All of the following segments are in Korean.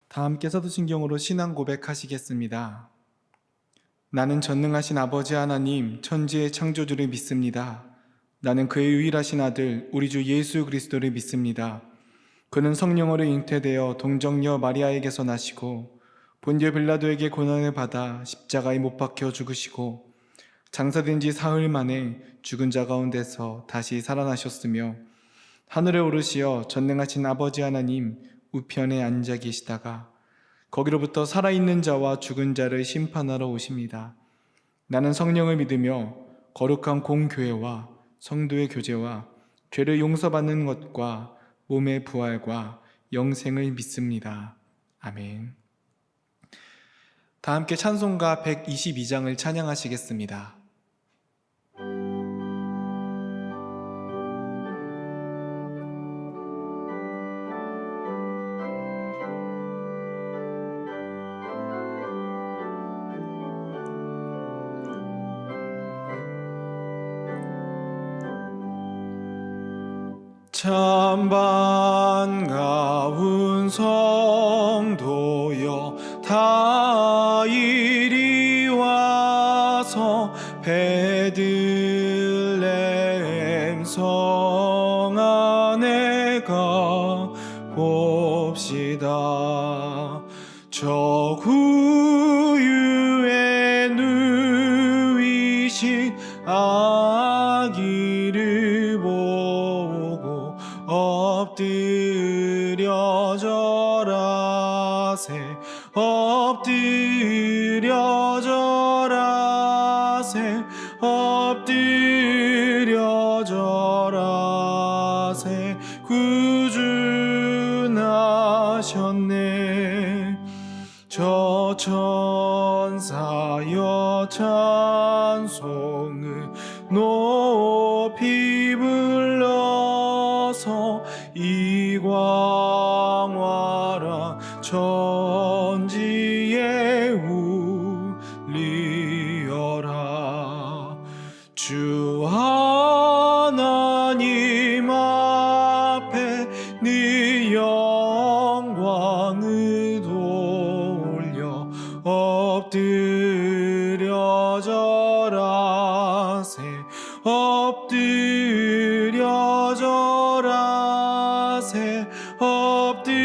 다 함께 사도신경으로 신앙 고백하시겠습니다. 나는 전능하신 아버지 하나님, 천지의 창조주를 믿습니다. 나는 그의 유일하신 아들, 우리 주 예수 그리스도를 믿습니다. 그는 성령으로 잉태되어 동정녀 마리아에게서 나시고 본디오 빌라도에게 고난을 받아 십자가에 못 박혀 죽으시고 장사된 지 사흘 만에 죽은 자 가운데서 다시 살아나셨으며 하늘에 오르시어 전능하신 아버지 하나님 우편에 앉아 계시다가 거기로부터 살아있는 자와 죽은 자를 심판하러 오십니다. 나는 성령을 믿으며 거룩한 공교회와 성도의 교제와 죄를 용서받는 것과 몸의 부활과 영생을 믿습니다. 아멘. 다 함께 찬송가 122장을 찬양하시겠습니다. 참 반가운 성도여 다 이리 와서 베들레헴 성 안에 가 봅시다. 저 구유에 누이신 아기를 보고 엎드려 절하세 엎드려 절하세 엎드려 절하세 구주나셨네. 저 천사여 찬송을 높이 불러서 이광활한 천지에 울리어라. 주 하나님 앞에 네 영광을 돌려 엎드려 절하세 엎드려 절하세 엎드려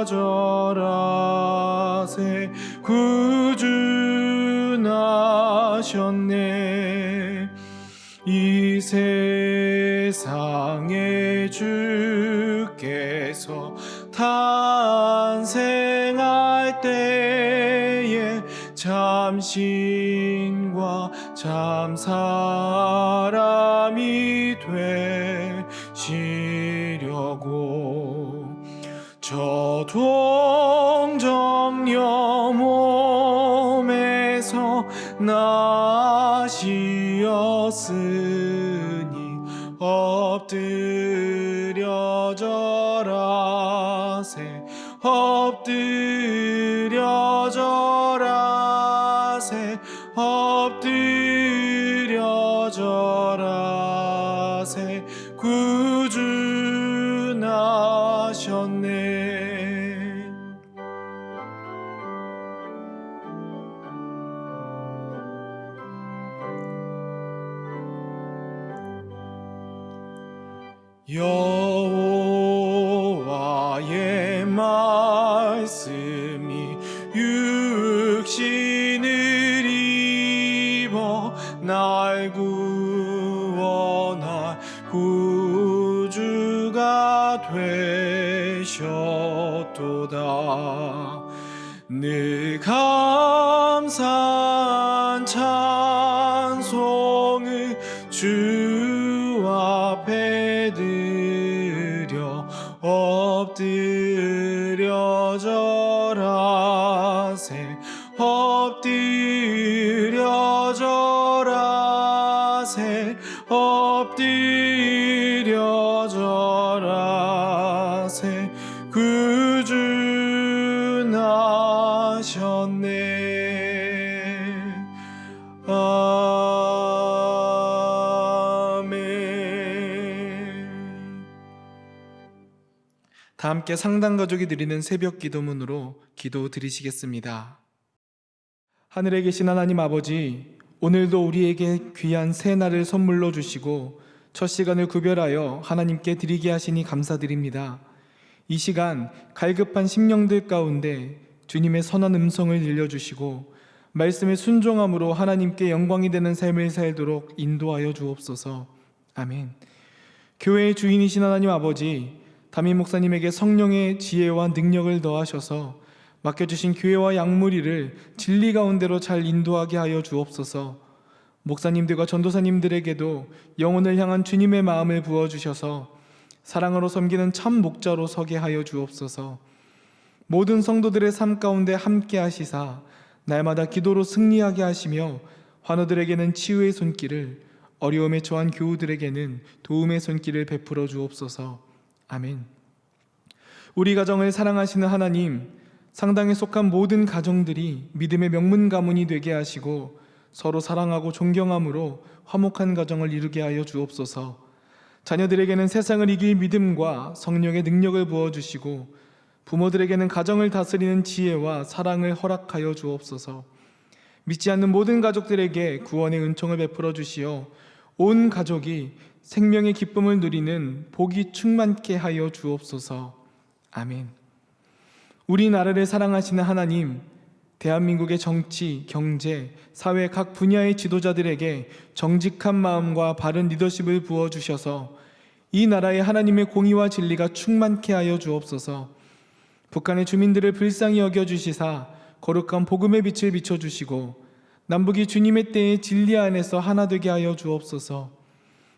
절하세 구주나셨네. 이 세상에 주께서 탄생할 때에 참 신과 참 사람이 되시려고 저 동정녀 몸에서 나시었으니 엎드려 절하세 엎드려 절하세 엎드려 절하세 구주나셨네. 여호와의 말씀이 육신을 입어 날 구원할 구주가 되셨도다. 늘 감사한 찬송을 주 앞에 드려 엎드려 절하세 엎드려 절하세 엎드려 절하세 구주나셨네. 아멘. 다 함께 함께 상당 가족이 드리는 새벽 기도문으로 기도 드리시겠습니다. 하늘에 계신 하나님 아버지, 오늘도 우리에게 귀한 새 날을 선물로 주시고 첫 시간을 구별하여 하나님께 드리게 하시니 감사드립니다. 이 시간 갈급한 심령들 가운데 주님의 선한 음성을 들려주시고 말씀에 순종함으로 하나님께 영광이 되는 삶을 살도록 인도하여 주옵소서. 아멘. 교회의 주인이신 하나님 아버지, 담임 목사님에게 성령의 지혜와 능력을 더하셔서 맡겨주신 교회와 양무리를 진리 가운데로 잘 인도하게 하여 주옵소서. 목사님들과 전도사님들에게도 영혼을 향한 주님의 마음을 부어주셔서 사랑으로 섬기는 참 목자로 서게 하여 주옵소서. 모든 성도들의 삶 가운데 함께 하시사 날마다 기도로 승리하게 하시며 환우들에게는 치유의 손길을, 어려움에 처한 교우들에게는 도움의 손길을 베풀어 주옵소서. 아멘. 우리 가정을 사랑하시는 하나님, 상당에 속한 모든 가정들이 믿음의 명문 가문이 되게 하시고 서로 사랑하고 존경함으로 화목한 가정을 이루게 하여 주옵소서. 자녀들에게는 세상을 이길 믿음과 성령의 능력을 부어주시고 부모들에게는 가정을 다스리는 지혜와 사랑을 허락하여 주옵소서. 믿지 않는 모든 가족들에게 구원의 은총을 베풀어 주시어 온 가족이 생명의 기쁨을 누리는 복이 충만케 하여 주옵소서. 아멘. 우리나라를 사랑하시는 하나님, 대한민국의 정치, 경제, 사회 각 분야의 지도자들에게 정직한 마음과 바른 리더십을 부어주셔서 이 나라에 하나님의 공의와 진리가 충만케 하여 주옵소서. 북한의 주민들을 불쌍히 여겨주시사 거룩한 복음의 빛을 비춰주시고 남북이 주님의 때에 진리 안에서 하나 되게 하여 주옵소서.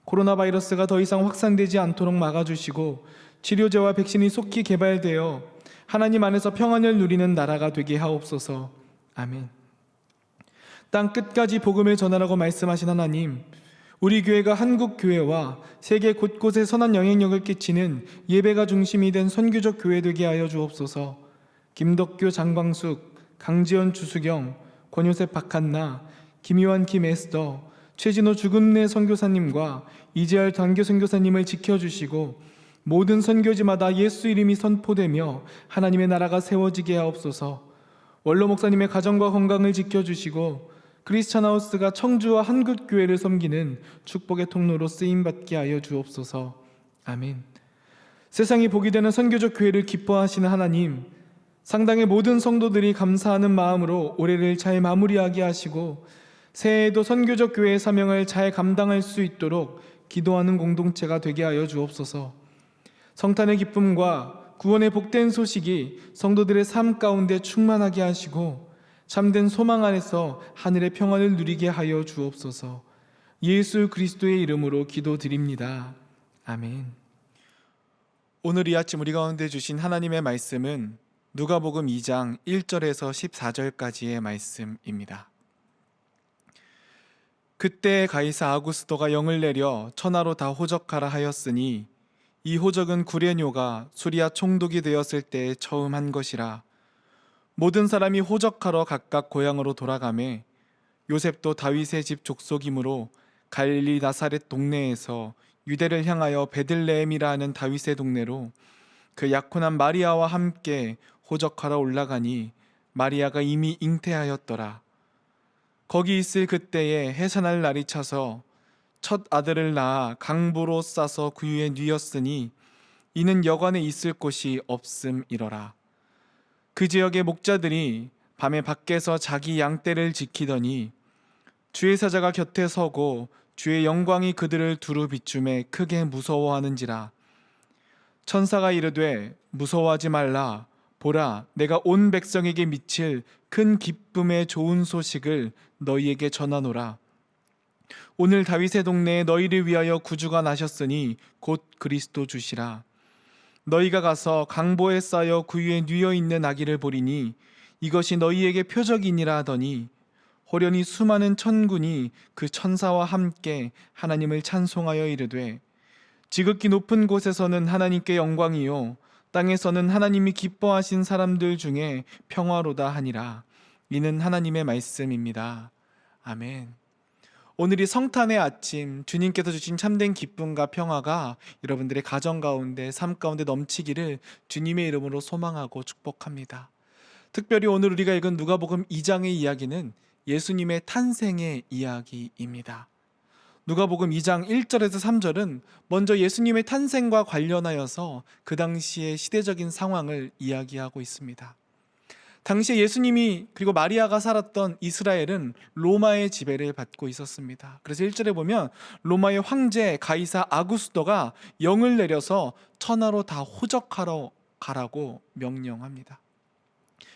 코로나 바이러스가 더 이상 확산되지 않도록 막아주시고 치료제와 백신이 속히 개발되어 하나님 안에서 평안을 누리는 나라가 되게 하옵소서. 아멘. 땅 끝까지 복음을 전하라고 말씀하신 하나님, 우리 교회가 한국 교회와 세계 곳곳에 선한 영향력을 끼치는 예배가 중심이 된 선교적 교회 되게 하여 주옵소서. 김덕규, 장광숙, 강지연, 주수경, 권요셉, 박한나, 김요한, 김에스더, 최진호, 주근래 선교사님과 이재열 단교 선교사님을 지켜주시고 모든 선교지마다 예수 이름이 선포되며 하나님의 나라가 세워지게 하옵소서. 원로 목사님의 가정과 건강을 지켜주시고 크리스찬하우스가 청주와 한국교회를 섬기는 축복의 통로로 쓰임받게 하여 주옵소서. 아멘. 세상이 복이 되는 선교적 교회를 기뻐하시는 하나님, 상당의 모든 성도들이 감사하는 마음으로 올해를 잘 마무리하게 하시고 새해에도 선교적 교회의 사명을 잘 감당할 수 있도록 기도하는 공동체가 되게 하여 주옵소서. 성탄의 기쁨과 구원의 복된 소식이 성도들의 삶 가운데 충만하게 하시고 참된 소망 안에서 하늘의 평안을 누리게 하여 주옵소서. 예수 그리스도의 이름으로 기도드립니다. 아멘. 오늘 이 아침 우리 가운데 주신 하나님의 말씀은 누가복음 2장 1절에서 14절까지의 말씀입니다. 그때 가이사 아구스도가 영을 내려 천하로 다 호적하라 하였으니 이 호적은 구레뇨가 수리아 총독이 되었을 때 처음 한 것이라. 모든 사람이 호적하러 각각 고향으로 돌아가매 요셉도 다윗의 집 족속이므로 갈릴리 나사렛 동네에서 유대를 향하여 베들레헴이라 하는 다윗의 동네로 그 약혼한 마리아와 함께 호적하러 올라가니 마리아가 이미 잉태하였더라. 거기 있을 그때에 해산할 날이 차서 첫 아들을 낳아 강보로 싸서 구유에 뉘었으니 이는 여관에 있을 곳이 없음이러라. 그 지역의 목자들이 밤에 밖에서 자기 양떼를 지키더니 주의 사자가 곁에 서고 주의 영광이 그들을 두루 비춤에 크게 무서워하는지라. 천사가 이르되 무서워하지 말라. 보라, 내가 온 백성에게 미칠 큰 기쁨의 좋은 소식을 너희에게 전하노라. 오늘 다윗의 동네에 너희를 위하여 구주가 나셨으니 곧 그리스도 주시라. 너희가 가서 강보에 쌓여 구유에 뉘어 있는 아기를 보리니 이것이 너희에게 표적이니라 하더니 호련히 수많은 천군이 그 천사와 함께 하나님을 찬송하여 이르되 지극히 높은 곳에서는 하나님께 영광이요 땅에서는 하나님이 기뻐하신 사람들 중에 평화로다 하니라. 이는 하나님의 말씀입니다. 아멘. 오늘이 성탄의 아침, 주님께서 주신 참된 기쁨과 평화가 여러분들의 가정 가운데, 삶 가운데 넘치기를 주님의 이름으로 소망하고 축복합니다. 특별히 오늘 우리가 읽은 누가복음 2장의 이야기는 예수님의 탄생의 이야기입니다. 누가복음 2장 1절에서 3절은 먼저 예수님의 탄생과 관련하여서 그 당시의 시대적인 상황을 이야기하고 있습니다. 당시에 예수님이 그리고 마리아가 살았던 이스라엘은 로마의 지배를 받고 있었습니다. 그래서 1절에 보면 로마의 황제 가이사 아구스토가 영을 내려서 천하로 다 호적하러 가라고 명령합니다.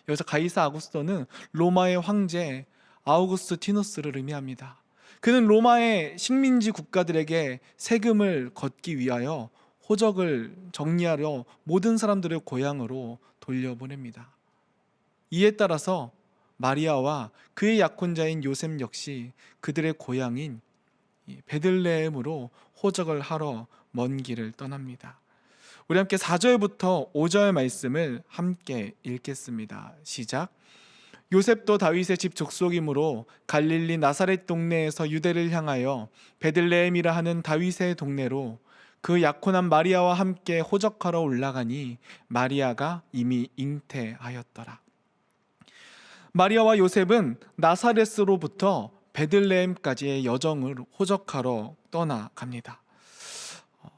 여기서 가이사 아구스토는 로마의 황제 아우구스티누스를 의미합니다. 그는 로마의 식민지 국가들에게 세금을 걷기 위하여 호적을 정리하려 모든 사람들을 고향으로 돌려보냅니다. 이에 따라서 마리아와 그의 약혼자인 요셉 역시 그들의 고향인 베들레헴으로 호적을 하러 먼 길을 떠납니다. 우리 함께 4절부터 5절 말씀을 함께 읽겠습니다. 시작. 요셉도 다윗의 집 족속이므로 갈릴리 나사렛 동네에서 유대를 향하여 베들레헴이라 하는 다윗의 동네로 그 약혼한 마리아와 함께 호적하러 올라가니 마리아가 이미 잉태하였더라. 마리아와 요셉은 나사렛으로부터 베들레헴까지의 여정을 호적하러 떠나갑니다.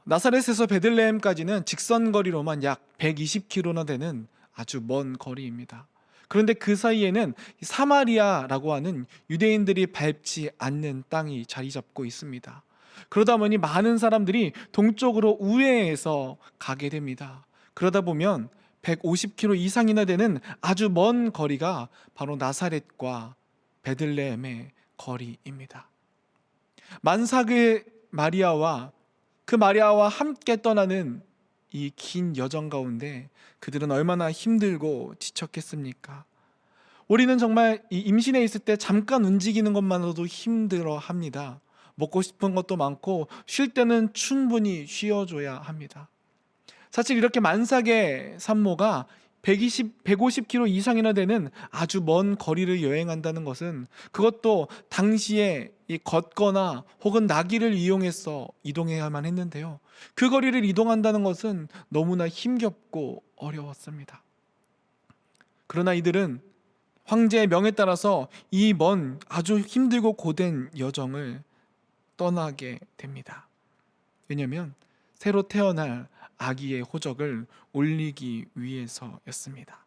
나사렛에서 베들레헴까지는 직선거리로만 약 120km나 되는 아주 먼 거리입니다. 그런데 그 사이에는 사마리아라고 하는 유대인들이 밟지 않는 땅이 자리 잡고 있습니다. 그러다 보니 많은 사람들이 동쪽으로 우회해서 가게 됩니다. 그러다 보면 150km 이상이나 되는 아주 먼 거리가 바로 나사렛과 베들레헴의 거리입니다. 만삭의 마리아와 그 마리아와 함께 떠나는 이 긴 여정 가운데 그들은 얼마나 힘들고 지쳤겠습니까? 우리는 정말 이 임신해 있을 때 잠깐 움직이는 것만으로도 힘들어 합니다. 먹고 싶은 것도 많고 쉴 때는 충분히 쉬어줘야 합니다. 사실 이렇게 만삭의 산모가 150km 이상이나 되는 아주 먼 거리를 여행한다는 것은, 그것도 당시에 이 걷거나 혹은 나귀를 이용해서 이동해야만 했는데요, 그 거리를 이동한다는 것은 너무나 힘겹고 어려웠습니다. 그러나 이들은 황제의 명에 따라서 이 먼 아주 힘들고 고된 여정을 떠나게 됩니다. 왜냐하면 새로 태어날 아기의 호적을 올리기 위해서였습니다.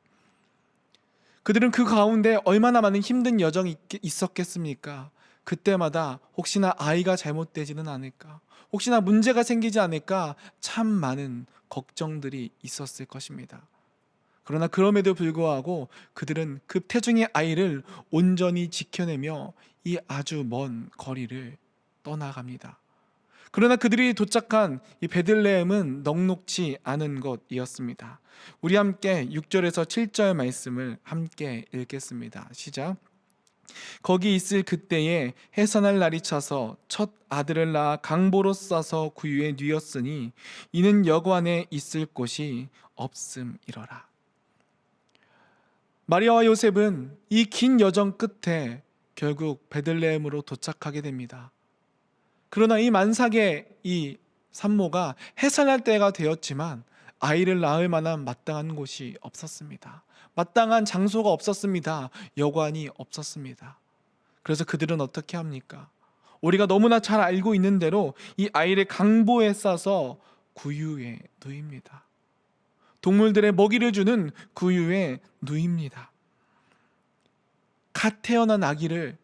그들은 그 가운데 얼마나 많은 힘든 여정이 있었겠습니까? 그때마다 혹시나 아이가 잘못되지는 않을까, 혹시나 문제가 생기지 않을까, 참 많은 걱정들이 있었을 것입니다. 그러나 그럼에도 불구하고 그들은 그 태중의 아이를 온전히 지켜내며 이 아주 먼 거리를 떠나갑니다. 그러나 그들이 도착한 이 베들레헴은 넉넉지 않은 곳이었습니다. 우리 함께 6절에서 7절 말씀을 함께 읽겠습니다. 시작. 거기 있을 그때에 해산할 날이 차서 첫 아들을 낳아 강보로 싸서 구유에 뉘었으니 이는 여관에 있을 곳이 없음이러라. 마리아와 요셉은 이 긴 여정 끝에 결국 베들레헴으로 도착하게 됩니다. 그러나 이 만삭의 이 산모가 해산할 때가 되었지만 아이를 낳을 만한 마땅한 곳이 없었습니다. 마땅한 장소가 없었습니다. 여관이 없었습니다. 그래서 그들은 어떻게 합니까? 우리가 너무나 잘 알고 있는 대로 이 아이를 강보에 싸서 구유에 누입니다. 동물들의 먹이를 주는 구유에 누입니다. 갓 태어난 아기를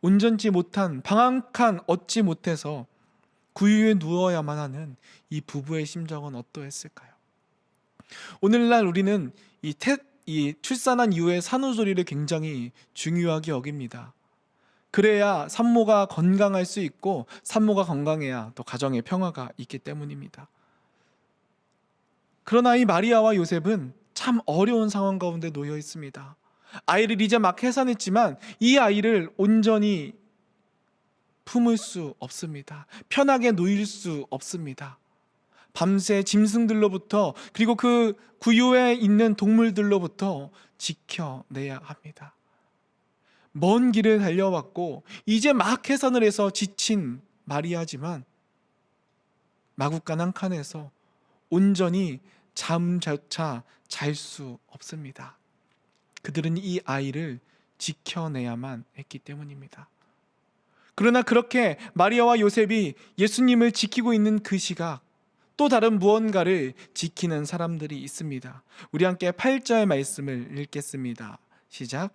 온전치 못한, 방황한 얻지 못해서 구유에 누워야만 하는 이 부부의 심정은 어떠했을까요? 오늘날 우리는 이 출산한 이후의 산후조리를 굉장히 중요하게 여깁니다. 그래야 산모가 건강할 수 있고, 산모가 건강해야 또 가정의 평화가 있기 때문입니다. 그러나 이 마리아와 요셉은 참 어려운 상황 가운데 놓여 있습니다. 아이를 이제 막 해산했지만 이 아이를 온전히 품을 수 없습니다. 편하게 누일 수 없습니다. 밤새 짐승들로부터, 그리고 그 구유에 있는 동물들로부터 지켜내야 합니다. 먼 길을 달려왔고 이제 막 해산을 해서 지친 마리아지만 마구간 한 칸에서 온전히 잠조차 잘 수 없습니다. 그들은 이 아이를 지켜내야만 했기 때문입니다. 그러나 그렇게 마리아와 요셉이 예수님을 지키고 있는 그 시각, 또 다른 무언가를 지키는 사람들이 있습니다. 우리 함께 8절 말씀을 읽겠습니다. 시작.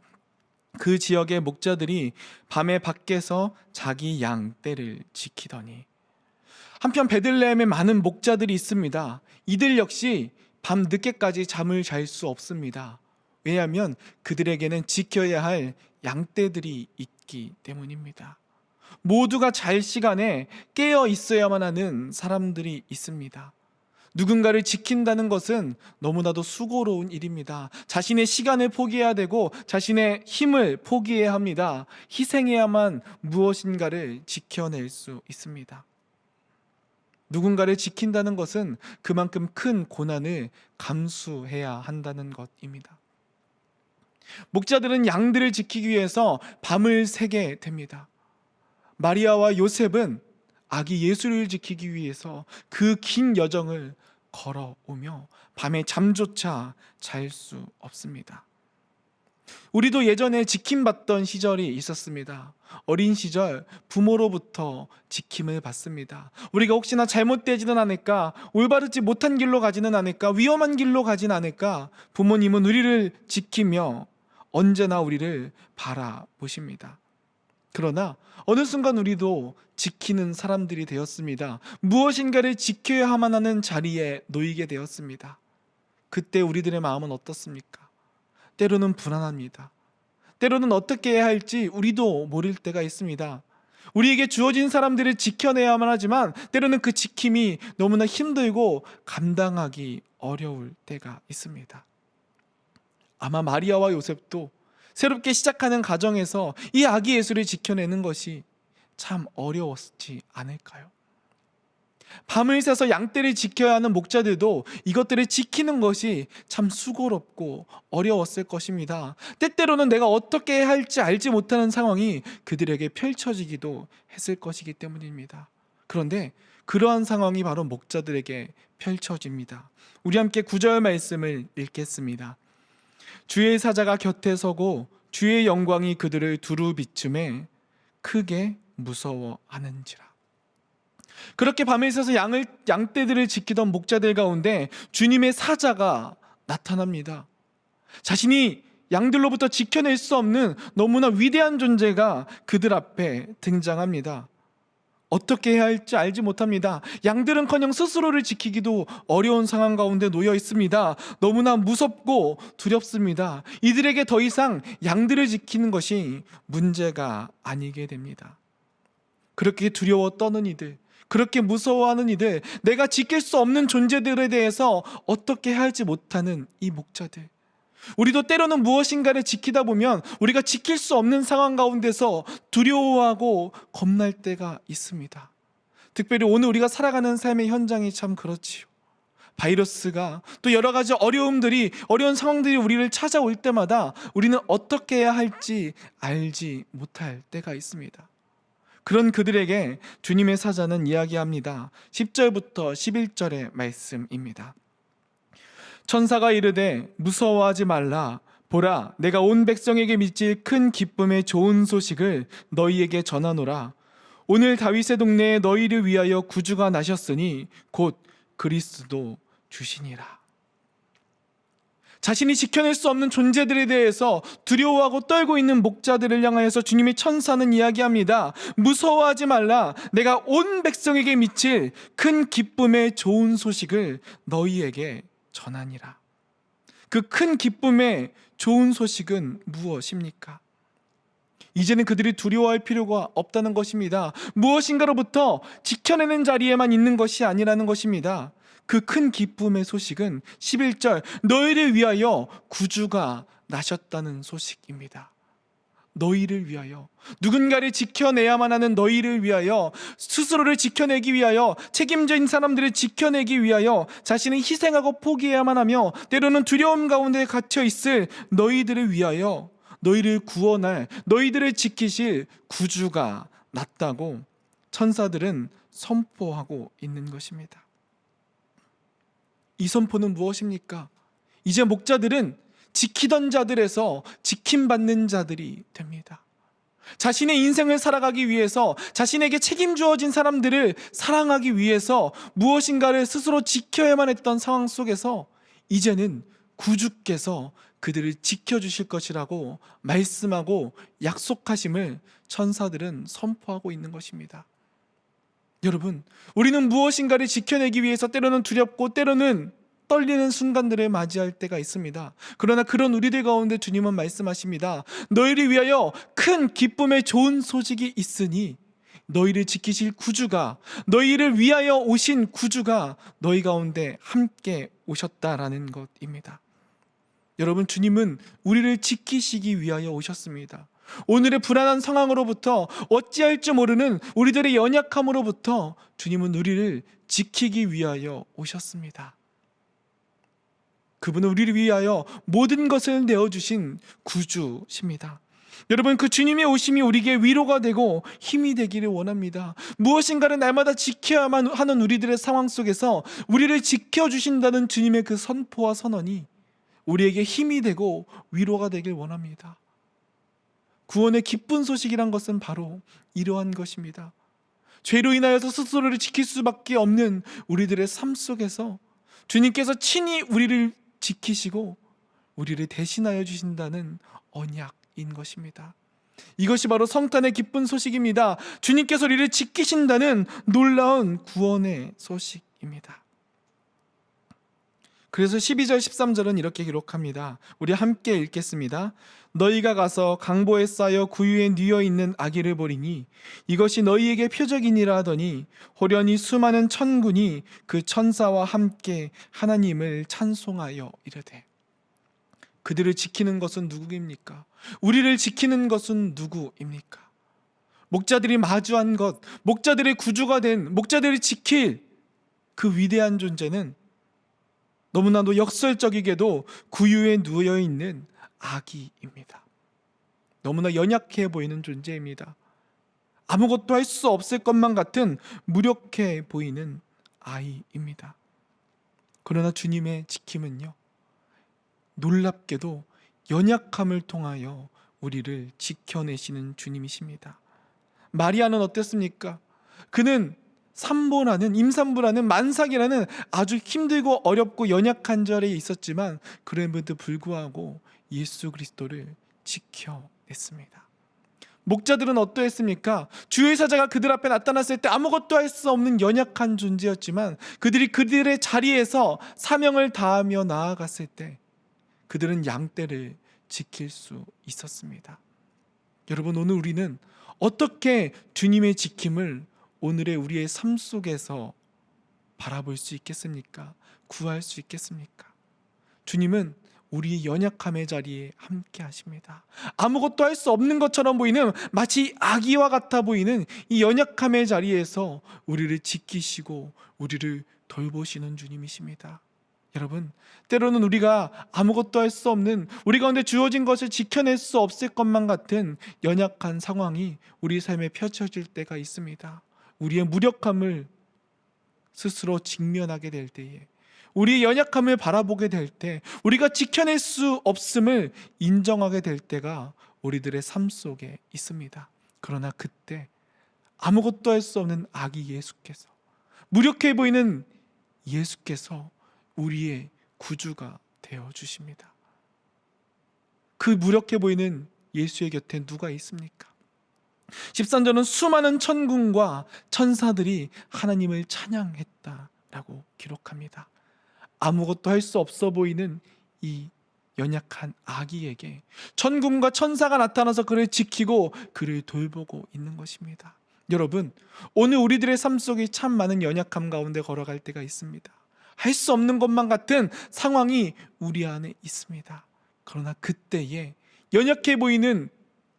그 지역의 목자들이 밤에 밖에서 자기 양 떼를 지키더니. 한편 베들레헴에 많은 목자들이 있습니다. 이들 역시 밤 늦게까지 잠을 잘 수 없습니다. 왜냐하면 그들에게는 지켜야 할 양떼들이 있기 때문입니다. 모두가 잘 시간에 깨어 있어야만 하는 사람들이 있습니다. 누군가를 지킨다는 것은 너무나도 수고로운 일입니다. 자신의 시간을 포기해야 되고 자신의 힘을 포기해야 합니다. 희생해야만 무엇인가를 지켜낼 수 있습니다. 누군가를 지킨다는 것은 그만큼 큰 고난을 감수해야 한다는 것입니다. 목자들은 양들을 지키기 위해서 밤을 새게 됩니다. 마리아와 요셉은 아기 예수를 지키기 위해서 그 긴 여정을 걸어오며 밤에 잠조차 잘 수 없습니다. 우리도 예전에 지킴받던 시절이 있었습니다. 어린 시절 부모로부터 지킴을 받습니다. 우리가 혹시나 잘못되지는 않을까, 올바르지 못한 길로 가지는 않을까, 위험한 길로 가지는 않을까, 부모님은 우리를 지키며 언제나 우리를 바라보십니다. 그러나 어느 순간 우리도 지키는 사람들이 되었습니다. 무엇인가를 지켜야만 하는 자리에 놓이게 되었습니다. 그때 우리들의 마음은 어떻습니까? 때로는 불안합니다. 때로는 어떻게 해야 할지 우리도 모를 때가 있습니다. 우리에게 주어진 사람들을 지켜내야만 하지만 때로는 그 지킴이 너무나 힘들고 감당하기 어려울 때가 있습니다. 아마 마리아와 요셉도 새롭게 시작하는 가정에서 이 아기 예수를 지켜내는 것이 참 어려웠지 않을까요? 밤을 새서 양떼를 지켜야 하는 목자들도 이것들을 지키는 것이 참 수고롭고 어려웠을 것입니다. 때때로는 내가 어떻게 해야 할지 알지 못하는 상황이 그들에게 펼쳐지기도 했을 것이기 때문입니다. 그런데 그러한 상황이 바로 목자들에게 펼쳐집니다. 우리 함께 9절 말씀을 읽겠습니다. 주의 사자가 곁에 서고 주의 영광이 그들을 두루 비춤에 크게 무서워하는지라. 그렇게 밤에 있어서 양떼들을 지키던 목자들 가운데 주님의 사자가 나타납니다. 자신이 양들로부터 지켜낼 수 없는 너무나 위대한 존재가 그들 앞에 등장합니다. 어떻게 해야 할지 알지 못합니다. 양들은커녕 스스로를 지키기도 어려운 상황 가운데 놓여 있습니다. 너무나 무섭고 두렵습니다. 이들에게 더 이상 양들을 지키는 것이 문제가 아니게 됩니다. 그렇게 두려워 떠는 이들, 그렇게 무서워하는 이들, 내가 지킬 수 없는 존재들에 대해서 어떻게 해야 할지 못하는 이 목자들, 우리도 때로는 무엇인가를 지키다 보면 우리가 지킬 수 없는 상황 가운데서 두려워하고 겁날 때가 있습니다. 특별히 오늘 우리가 살아가는 삶의 현장이 참 그렇지요. 바이러스가 또 여러 가지 어려운 상황들이 우리를 찾아올 때마다 우리는 어떻게 해야 할지 알지 못할 때가 있습니다. 그런 그들에게 주님의 사자는 이야기합니다. 10절부터 11절의 말씀입니다. 천사가 이르되 무서워하지 말라. 보라, 내가 온 백성에게 미칠 큰 기쁨의 좋은 소식을 너희에게 전하노라. 오늘 다윗의 동네에 너희를 위하여 구주가 나셨으니 곧 그리스도 주시니라. 자신이 지켜낼 수 없는 존재들에 대해서 두려워하고 떨고 있는 목자들을 향하여서 주님의 천사는 이야기합니다. 무서워하지 말라. 내가 온 백성에게 미칠 큰 기쁨의 좋은 소식을 너희에게 전하니라. 그 큰 기쁨의 좋은 소식은 무엇입니까? 이제는 그들이 두려워할 필요가 없다는 것입니다. 무엇인가로부터 지켜내는 자리에만 있는 것이 아니라는 것입니다. 그 큰 기쁨의 소식은 11절, 너희를 위하여 구주가 나셨다는 소식입니다. 너희를 위하여, 누군가를 지켜내야만 하는 너희를 위하여, 스스로를 지켜내기 위하여, 책임진 사람들을 지켜내기 위하여 자신을 희생하고 포기해야만 하며 때로는 두려움 가운데 갇혀 있을 너희들을 위하여, 너희를 구원할, 너희들을 지키실 구주가 났다고 천사들은 선포하고 있는 것입니다. 이 선포는 무엇입니까? 이제 목자들은 지키던 자들에서 지킴받는 자들이 됩니다. 자신의 인생을 살아가기 위해서, 자신에게 책임 주어진 사람들을 사랑하기 위해서 무엇인가를 스스로 지켜야만 했던 상황 속에서 이제는 구주께서 그들을 지켜주실 것이라고 말씀하고 약속하심을 천사들은 선포하고 있는 것입니다. 여러분, 우리는 무엇인가를 지켜내기 위해서 때로는 두렵고 때로는 떨리는 순간들을 맞이할 때가 있습니다. 그러나 그런 우리들 가운데 주님은 말씀하십니다. 너희를 위하여 큰 기쁨의 좋은 소식이 있으니 너희를 지키실 구주가, 너희를 위하여 오신 구주가 너희 가운데 함께 오셨다라는 것입니다. 여러분, 주님은 우리를 지키시기 위하여 오셨습니다. 오늘의 불안한 상황으로부터, 어찌할 줄 모르는 우리들의 연약함으로부터 주님은 우리를 지키기 위하여 오셨습니다. 그분은 우리를 위하여 모든 것을 내어주신 구주십니다. 여러분, 그 주님의 오심이 우리에게 위로가 되고 힘이 되기를 원합니다. 무엇인가를 날마다 지켜야만 하는 우리들의 상황 속에서 우리를 지켜주신다는 주님의 그 선포와 선언이 우리에게 힘이 되고 위로가 되길 원합니다. 구원의 기쁜 소식이란 것은 바로 이러한 것입니다. 죄로 인하여서 스스로를 지킬 수밖에 없는 우리들의 삶 속에서 주님께서 친히 우리를 지키시고 우리를 대신하여 주신다는 언약인 것입니다. 이것이 바로 성탄의 기쁜 소식입니다. 주님께서 우리를 지키신다는 놀라운 구원의 소식입니다. 그래서 12절 13절은 이렇게 기록합니다. 우리 함께 읽겠습니다. 너희가 가서 강보에 쌓여 구유에 뉘어 있는 아기를 보리니 이것이 너희에게 표적이니라 하더니 호련히 수많은 천군이 그 천사와 함께 하나님을 찬송하여 이르되. 그들을 지키는 것은 누구입니까? 우리를 지키는 것은 누구입니까? 목자들이 마주한 것, 목자들의 구주가 된, 목자들이 지킬 그 위대한 존재는 너무나도 역설적이게도 구유에 누워 있는 아기입니다. 너무나 연약해 보이는 존재입니다. 아무것도 할 수 없을 것만 같은 무력해 보이는 아이입니다. 그러나 주님의 지킴은요, 놀랍게도 연약함을 통하여 우리를 지켜내시는 주님이십니다. 마리아는 어땠습니까? 그는 산모라는, 임산부라는, 만삭이라는 아주 힘들고 어렵고 연약한 자리에 있었지만 그럼에도 불구하고 예수 그리스도를 지켜냈습니다. 목자들은 어떠했습니까? 주의 사자가 그들 앞에 나타났을 때 아무것도 할 수 없는 연약한 존재였지만 그들이 그들의 자리에서 사명을 다하며 나아갔을 때 그들은 양떼를 지킬 수 있었습니다. 여러분, 오늘 우리는 어떻게 주님의 지킴을 오늘의 우리의 삶 속에서 바라볼 수 있겠습니까? 구할 수 있겠습니까? 주님은 우리의 연약함의 자리에 함께 하십니다. 아무것도 할 수 없는 것처럼 보이는, 마치 아기와 같아 보이는 이 연약함의 자리에서 우리를 지키시고 우리를 돌보시는 주님이십니다. 여러분, 때로는 우리가 아무것도 할 수 없는, 우리 가운데 주어진 것을 지켜낼 수 없을 것만 같은 연약한 상황이 우리 삶에 펼쳐질 때가 있습니다. 우리의 무력함을 스스로 직면하게 될 때에, 우리의 연약함을 바라보게 될 때, 우리가 지켜낼 수 없음을 인정하게 될 때가 우리들의 삶 속에 있습니다. 그러나 그때 아무것도 할 수 없는 아기 예수께서, 무력해 보이는 예수께서 우리의 구주가 되어 주십니다. 그 무력해 보이는 예수의 곁에 누가 있습니까? 13절은 수많은 천군과 천사들이 하나님을 찬양했다라고 기록합니다. 아무것도 할 수 없어 보이는 이 연약한 아기에게 천군과 천사가 나타나서 그를 지키고 그를 돌보고 있는 것입니다. 여러분, 오늘 우리들의 삶 속에 참 많은 연약함 가운데 걸어갈 때가 있습니다. 할 수 없는 것만 같은 상황이 우리 안에 있습니다. 그러나 그때에 연약해 보이는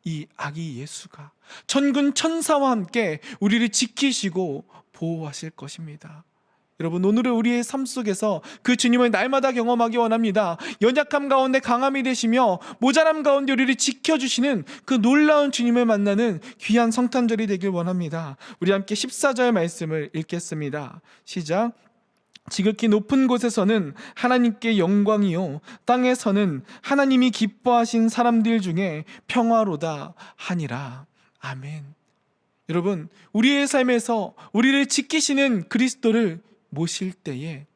이 아기 예수가 천군 천사와 함께 우리를 지키시고 보호하실 것입니다. 여러분, 오늘은 우리의 삶 속에서 그 주님을 날마다 경험하기 원합니다. 연약함 가운데 강함이 되시며 모자람 가운데 우리를 지켜주시는 그 놀라운 주님을 만나는 귀한 성탄절이 되길 원합니다. 우리 함께 14절 말씀을 읽겠습니다. 시작. 지극히 높은 곳에서는 하나님께 영광이요 땅에서는 하나님이 기뻐하신 사람들 중에 평화로다 하니라. 아멘. 여러분, 우리의 삶에서 우리를 지키시는 그리스도를 모실 때에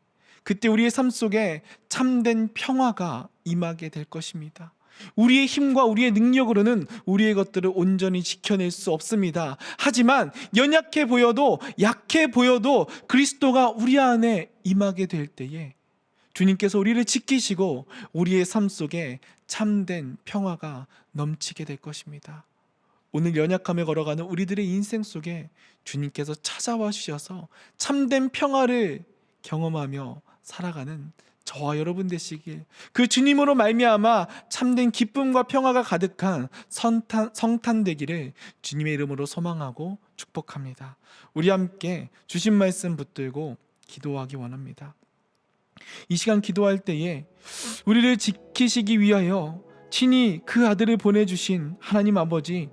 그때 우리의 삶 속에 참된 평화가 임하게 될 것입니다. 우리의 힘과 우리의 능력으로는 우리의 것들을 온전히 지켜낼 수 없습니다. 하지만 연약해 보여도 약해 보여도 그리스도가 우리 안에 임하게 될 때에 주님께서 우리를 지키시고 우리의 삶 속에 참된 평화가 넘치게 될 것입니다. 오늘 연약함에 걸어가는 우리들의 인생 속에 주님께서 찾아와 주셔서 참된 평화를 경험하며 살아가는 저와 여러분 되시길, 그 주님으로 말미암아 참된 기쁨과 평화가 가득한 성탄 되기를 주님의 이름으로 소망하고 축복합니다. 우리 함께 주신 말씀 붙들고 기도하기 원합니다. 이 시간 기도할 때에 우리를 지키시기 위하여 친히 그 아들을 보내주신 하나님 아버지,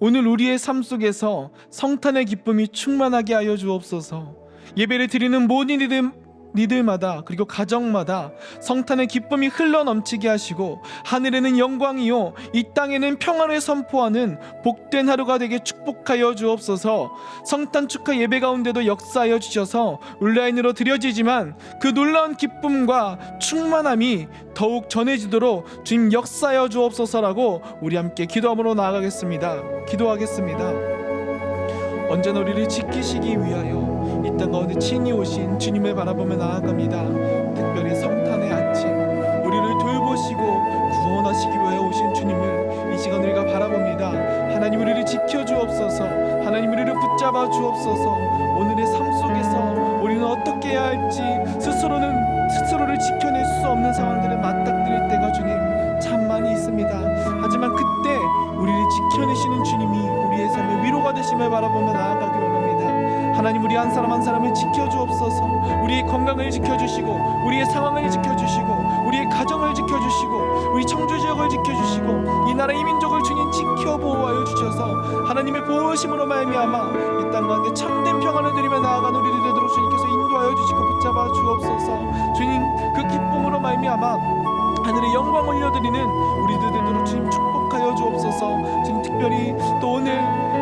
오늘 우리의 삶 속에서 성탄의 기쁨이 충만하게 하여 주옵소서. 예배를 드리는 모든 이들마다 그리고 가정마다 성탄의 기쁨이 흘러넘치게 하시고 하늘에는 영광이요 이 땅에는 평안을 선포하는 복된 하루가 되게 축복하여 주옵소서. 성탄 축하 예배 가운데도 역사하여 주셔서 온라인으로 드려지지만 그 놀라운 기쁨과 충만함이 더욱 전해지도록 주님 역사하여 주옵소서라고 우리 함께 기도함으로 나아가겠습니다. 기도하겠습니다. 언제나 우리를 지키시기 위하여 이 땅 가운데 친히 오신 주님을 바라보며 나아갑니다. 특별히 성탄의 아침 우리를 돌보시고 구원하시기 위하여 오신 주님을 이 시간 우리가 바라봅니다. 하나님, 우리를 지켜주옵소서. 하나님, 우리를 붙잡아 주옵소서. 오늘의 삶 속에서 우리는 어떻게 해야 할지 스스로를 지켜낼 수 없는 상황들을 맞닥뜨릴 때가 주님 참 많이 있습니다. 하지만 그때 우리를 지켜내시는 주님이 우리의 삶의 위로가 되심을 바라보며 나아가기 원합니다. 하나님, 우리 한 사람 한 사람을 지켜주옵소서. 우리의 건강을 지켜주시고 우리의 상황을 지켜주시고 우리의 가정을 지켜주시고 우리 청주지역을 지켜주시고 이 나라 이 민족을 주님 지켜보호하여 주셔서 하나님의 보호심으로 말미암아 이 땅 가운데 참된 평안을 누리며 나아가는 우리들 되도록 주님께서 인도하여 주시고 붙잡아 주옵소서. 주님, 그 기쁨으로 말미암아 하늘에 영광 올려드리는 우리들 되도록 주님 축복하여 주옵소서. 주님, 특별히 또 오늘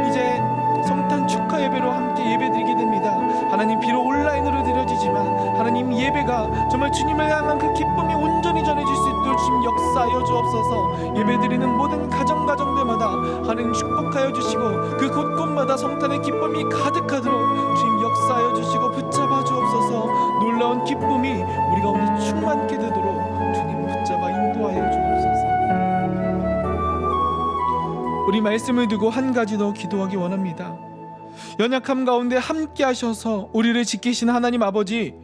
이제 성탄 축하 예배로 함께 예배드리게 됩니다. 하나님, 비록 온라인으로 드려지지만 하나님 예배가 정말 주님을 향한 그 기쁨이 온전히 전해질 수 있도록 주님 역사하여 주옵소서. 예배드리는 모든 가정들마다 하나님 축복하여 주시고 그 곳곳마다 성탄의 기쁨이 가득하도록 주님 역사하여 주시고 붙잡아 주옵소서. 놀라운 기쁨이 우리 가운데 충만케 되도록 주님 붙잡아 인도하여 주옵소서. 우리 말씀을 두고 한 가지 더 기도하기 원합니다. 연약함 가운데 함께 하셔서 우리를 지키신 하나님 아버지,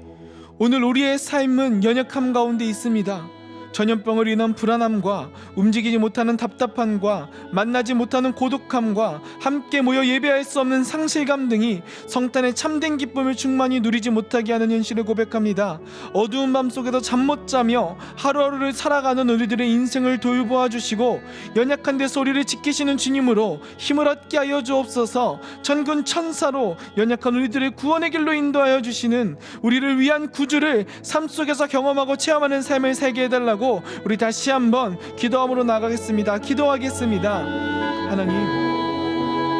오늘 우리의 삶은 연약함 가운데 있습니다. 전염병으로 인한 불안함과 움직이지 못하는 답답함과 만나지 못하는 고독함과 함께 모여 예배할 수 없는 상실감 등이 성탄의 참된 기쁨을 충만히 누리지 못하게 하는 현실을 고백합니다. 어두운 밤 속에서 잠 못 자며 하루하루를 살아가는 우리들의 인생을 돌보아 주시고 연약한 데서 우리를 지키시는 주님으로 힘을 얻게 하여 주옵소서. 천군 천사로 연약한 우리들을 구원의 길로 인도하여 주시는 우리를 위한 구주를 삶 속에서 경험하고 체험하는 삶을 살게 해달라고 우리 다시 한번 기도함으로 나가겠습니다. 기도하겠습니다. 하나님,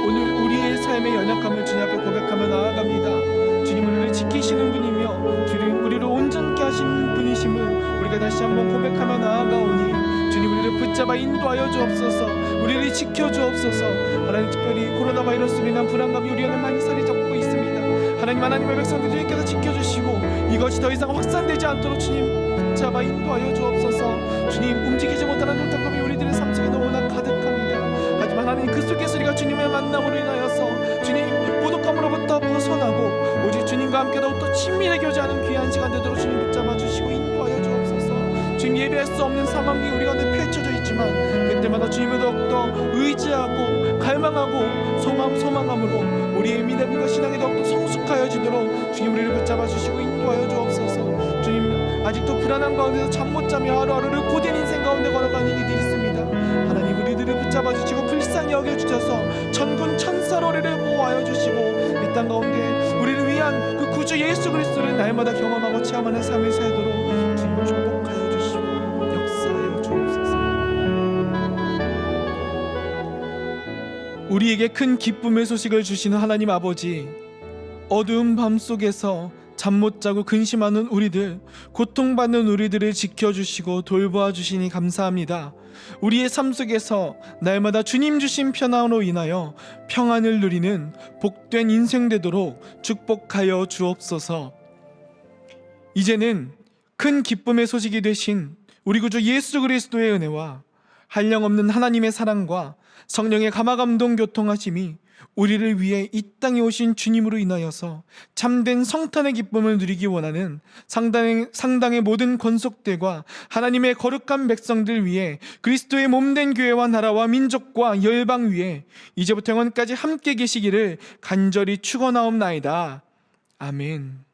오늘 우리의 삶의 연약함을 주님 앞에 고백하며 나아갑니다. 주님, 우리를 지키시는 분이며 주님 우리를 온전케 하시는 분이심을 우리가 다시 한번 고백하며 나아가오니 주님, 우리를 붙잡아 인도하여 주옵소서. 우리를 지켜주옵소서. 하나님, 특별히 코로나 바이러스로 인한 불안감이 우리 안에 많이 살이 잡고 있습니다. 하나님, 하나님의 백성들 주님께서 지켜주시고 이것이 더 이상 확산되지 않도록 주님 붙잡아 인도하여 주옵소서. 주님, 움직이지 못하는 답답함이 우리들의 삶 속에 너무나 가득합니다. 하지만 하나님, 그 속에서 우리가 주님의 만남으로 인하여서 주님 고독함으로부터 벗어나고 오직 주님과 함께 더욱더 친밀하게 교제하는 귀한 시간 되도록 주님 붙잡아 주시고 인도하여 주옵소서. 주님, 예배할 수 없는 상황이 우리 가운데 펼쳐져 있지만 그때마다 주님을 더욱더 의지하고 갈망하고 소망함으로 우리의 믿음과 신앙이 더욱더 성숙하여지도록 주님 우리를 붙잡아 주시고 인도하여 주옵소서. 주님, 아직도 불안한 가운데서 잠 못 자며 하루하루를 고된 인생 가운데 걸어가는 이들이 있습니다. 하나님, 우리들을 붙잡아 주시고 불쌍히 여겨주셔서 천군 천사로 우리를 보호하여 주시고 이 땅 가운데 우리를 위한 그 구주 예수 그리스도를 날마다 경험하고 체험하는 삶을 살도록 주님 축복하여 주시고 역사하여 주옵소서. 우리에게 큰 기쁨의 소식을 주시는 하나님 아버지, 어두운 밤 속에서 잠 못 자고 근심하는 우리들, 고통받는 우리들을 지켜주시고 돌보아 주시니 감사합니다. 우리의 삶 속에서 날마다 주님 주신 평안으로 인하여 평안을 누리는 복된 인생 되도록 축복하여 주옵소서. 이제는 큰 기쁨의 소식이 되신 우리 구주 예수 그리스도의 은혜와 한량없는 하나님의 사랑과 성령의 감화감동 교통하심이 우리를 위해 이 땅에 오신 주님으로 인하여서 참된 성탄의 기쁨을 누리기 원하는 상당의 모든 권속들과 하나님의 거룩한 백성들 위해 그리스도의 몸된 교회와 나라와 민족과 열방 위에 이제부터 영원까지 함께 계시기를 간절히 축원하옵나이다. 아멘.